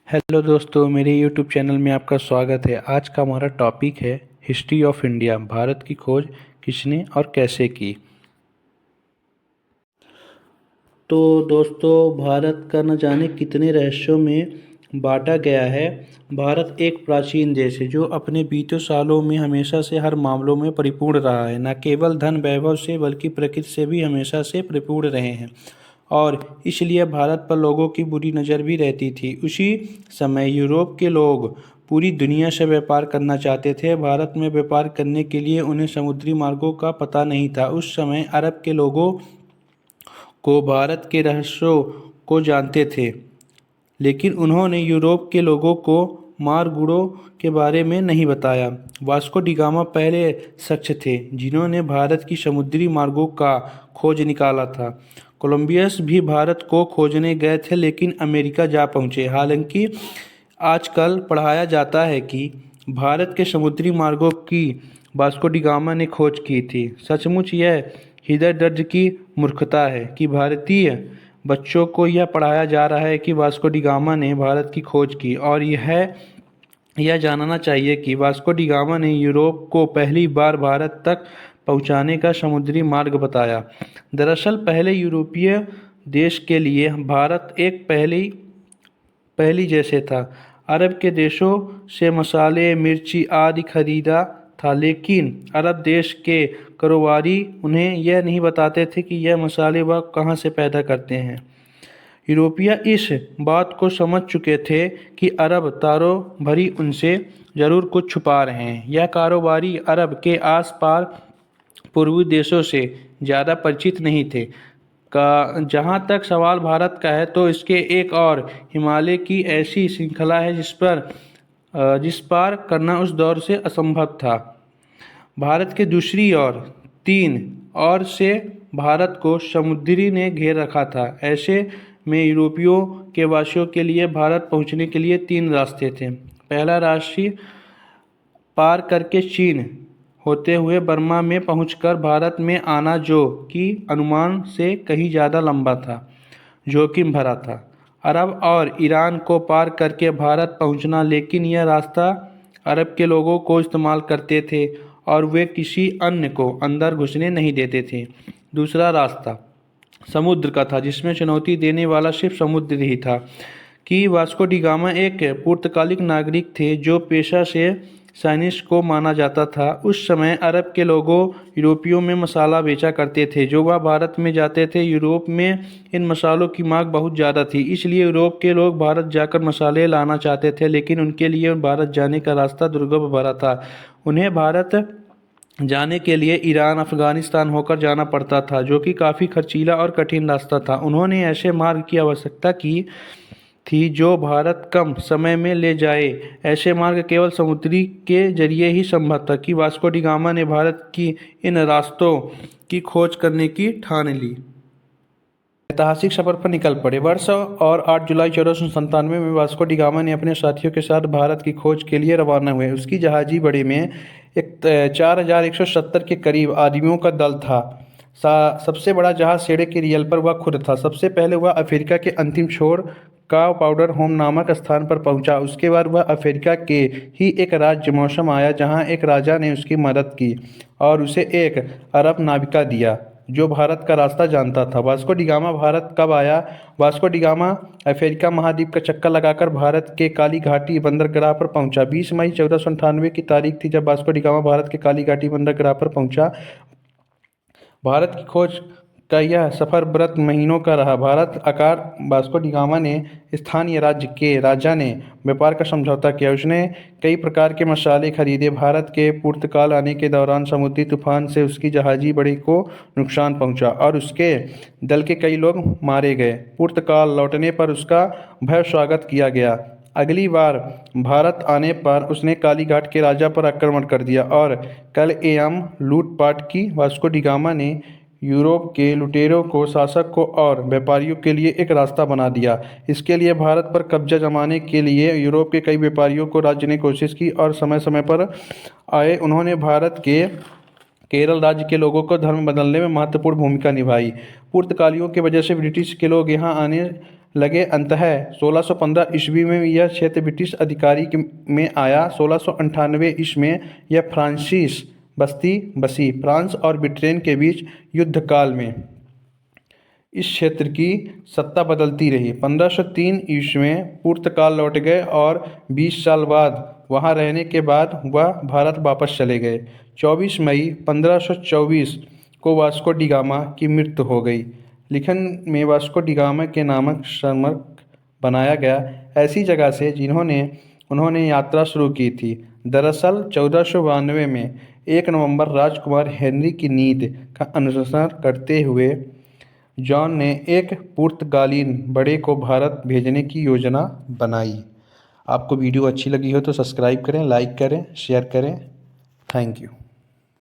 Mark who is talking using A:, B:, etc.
A: Hello दोस्तों, मेरे YouTube channel में आपका स्वागत है। आज का हमारा टॉपिक है हिस्ट्री ऑफ इंडिया। भारत की खोज किसने और कैसे की। तो दोस्तों, भारत का न जाने कितने रहस्यों में बांटा गया है। भारत एक प्राचीन देश है जो अपने बीते सालों में हमेशा से हर मामलों में परिपूर्ण रहा है। न केवल धन वैभव से बल्कि प्रकृति से भी हमेशा से परिपूर्ण रहे हैं और इसलिए भारत पर लोगों की बुरी नज़र भी रहती थी। उसी समय यूरोप के लोग पूरी दुनिया से व्यापार करना चाहते थे। भारत में व्यापार करने के लिए उन्हें समुद्री मार्गों का पता नहीं था। उस समय अरब के लोगों को भारत के रहस्यों को जानते थे, लेकिन उन्होंने यूरोप के लोगों को मारगुड़ों के बारे में नहीं बताया। वास्को डी गामा पहले शख्स थे जिन्होंने भारत की समुद्री मार्गों का खोज निकाला था। कोलंबस भी भारत को खोजने गए थे लेकिन अमेरिका जा पहुँचे। हालांकि आजकल पढ़ाया जाता है कि भारत के समुद्री मार्गों की वास्को डी गामा ने खोज की थी। सचमुच यह हृदय दर्द की मूर्खता है कि भारतीय बच्चों को यह पढ़ाया जा रहा है कि वास्को डी गामा ने भारत की खोज की और यह जानना चाहिए कि वास्को डी गामा ने यूरोप को पहली बार भारत तक पहुंचाने का समुद्री मार्ग बताया। दरअसल पहले यूरोपीय देश के लिए भारत एक पहली जैसे था। अरब के देशों से मसाले, मिर्ची आदि खरीदा था, लेकिन अरब देश के कारोबारी उन्हें यह नहीं बताते थे कि यह मसाले वह कहाँ से पैदा करते हैं। यूरोपीय इस बात को समझ चुके थे कि अरब तारों भरी उनसे ज़रूर कुछ छुपा रहे हैं। यह कारोबारी अरब के आस-पास पूर्वी देशों से ज़्यादा परिचित नहीं थे। जहाँ तक सवाल भारत का है तो इसके एक और हिमालय की ऐसी श्रृंखला है जिस पार करना उस दौर से असंभव था। भारत के दूसरी ओर तीन और से भारत को समुद्री ने घेर रखा था। ऐसे में यूरोपियों के वासियों के लिए भारत पहुंचने के लिए तीन रास्ते थे। पहला रास्ता पार करके चीन होते हुए बर्मा में पहुंचकर भारत में आना, जो कि अनुमान से कहीं ज़्यादा लंबा था, जोखिम भरा था। अरब और ईरान को पार करके भारत पहुंचना, लेकिन यह रास्ता अरब के लोगों को इस्तेमाल करते थे और वे किसी अन्य को अंदर घुसने नहीं देते थे। दूसरा रास्ता समुद्र का था, जिसमें चुनौती देने वाला सिर्फ समुद्र ही था। कि वास्को डी गामा एक पुर्तगाली नागरिक थे जो पेशा से साइंटिस्ट को माना जाता था। उस समय अरब के लोगों यूरोपियों में मसाला बेचा करते थे जो वह भारत में जाते थे। यूरोप में इन मसालों की मांग बहुत ज़्यादा थी, इसलिए यूरोप के लोग भारत जाकर मसाले लाना चाहते थे, लेकिन उनके लिए भारत जाने का रास्ता दुर्गम भरा था। उन्हें भारत जाने के लिए ईरान, अफगानिस्तान होकर जाना पड़ता था, जो कि काफ़ी खर्चीला और कठिन रास्ता था। उन्होंने ऐसे मार्ग की आवश्यकता की थी जो भारत कम समय में ले जाए। ऐसे मार्ग केवल समुद्री के जरिए ही संभव था। कि वास्को डी गामा ने भारत की इन रास्तों की खोज करने की ठान ली। ऐतिहासिक सफर पर निकल पड़े। वर्ष और 8 जुलाई 1497 में वास्को डी गामा ने अपने साथियों के साथ भारत की खोज के लिए रवाना हुए। उसकी जहाजी बड़े में एक 4170 के करीब आदमियों का दल था। सबसे बड़ा जहाज सेडे के रियल पर वह खुद था। सबसे पहले वह अफ्रीका के अंतिम छोर का पाउडर होम नामक स्थान पर पहुंचा। उसके बाद वह अफ्रीका के ही एक राज्य मौसम आया, जहां एक राजा ने उसकी मदद की और उसे एक अरब नाविका दिया जो भारत का रास्ता जानता था। वास्को डी गामा भारत कब आया? वास्को डी गामा अफ्रीका महाद्वीप का चक्कर लगाकर भारत के काली घाटी बंदरगाह पर पहुंचा। 20 मई 1498 की तारीख थी जब वास्को डी गामा भारत के काली घाटी बंदरगाह पर पहुंचा। भारत की खोज का यह सफर व्रत महीनों का रहा। भारत आकार वास्को डी गामा ने स्थानीय राज्य के राजा ने व्यापार का समझौता किया। उसने कई प्रकार के मसाले खरीदे। भारत के पुर्तगाल आने के दौरान समुद्री तूफान से उसकी जहाजी बड़ी को नुकसान पहुंचा और उसके दल के कई लोग मारे गए। पुर्तगाल लौटने पर उसका भव्य स्वागत किया गया। अगली बार भारत आने पर उसने कालीघाट के राजा पर आक्रमण कर दिया और कल एम लूटपाट की। वास्को डी गामा ने यूरोप के लुटेरों को, शासक को और व्यापारियों के लिए एक रास्ता बना दिया। इसके लिए भारत पर कब्जा जमाने के लिए यूरोप के कई व्यापारियों को राज्य ने कोशिश की और समय समय पर आए। उन्होंने भारत के केरल राज्य के लोगों को धर्म बदलने में महत्वपूर्ण भूमिका निभाई। पुर्तगालियों की वजह से ब्रिटिश के लोग यहाँ आने लगे। अंततः 1615 ईस्वी में यह क्षेत्र ब्रिटिश अधिकारी में आया। 1698 ईस्वी में यह फ्रांसीसी बस्ती बसी। फ्रांस और ब्रिटेन के बीच युद्ध काल में इस क्षेत्र की सत्ता बदलती रही। 1503 ईस्वी में पुर्तगाल लौट गए और 20 साल बाद वहां रहने के बाद वह भारत वापस चले गए। 24 मई 1524 को वास्को डी गामा की मृत्यु हो गई। लिखन में वास्को डी गामा के नामक स्मारक बनाया गया ऐसी जगह से उन्होंने यात्रा शुरू की थी। दरअसल 1492 में 1 नवंबर राजकुमार हेनरी की नीति का अनुसरण करते हुए जॉन ने एक पुर्तगाली बड़े को भारत भेजने की योजना बनाई। आपको वीडियो अच्छी लगी हो तो सब्सक्राइब करें, लाइक करें, शेयर करें। Thank you.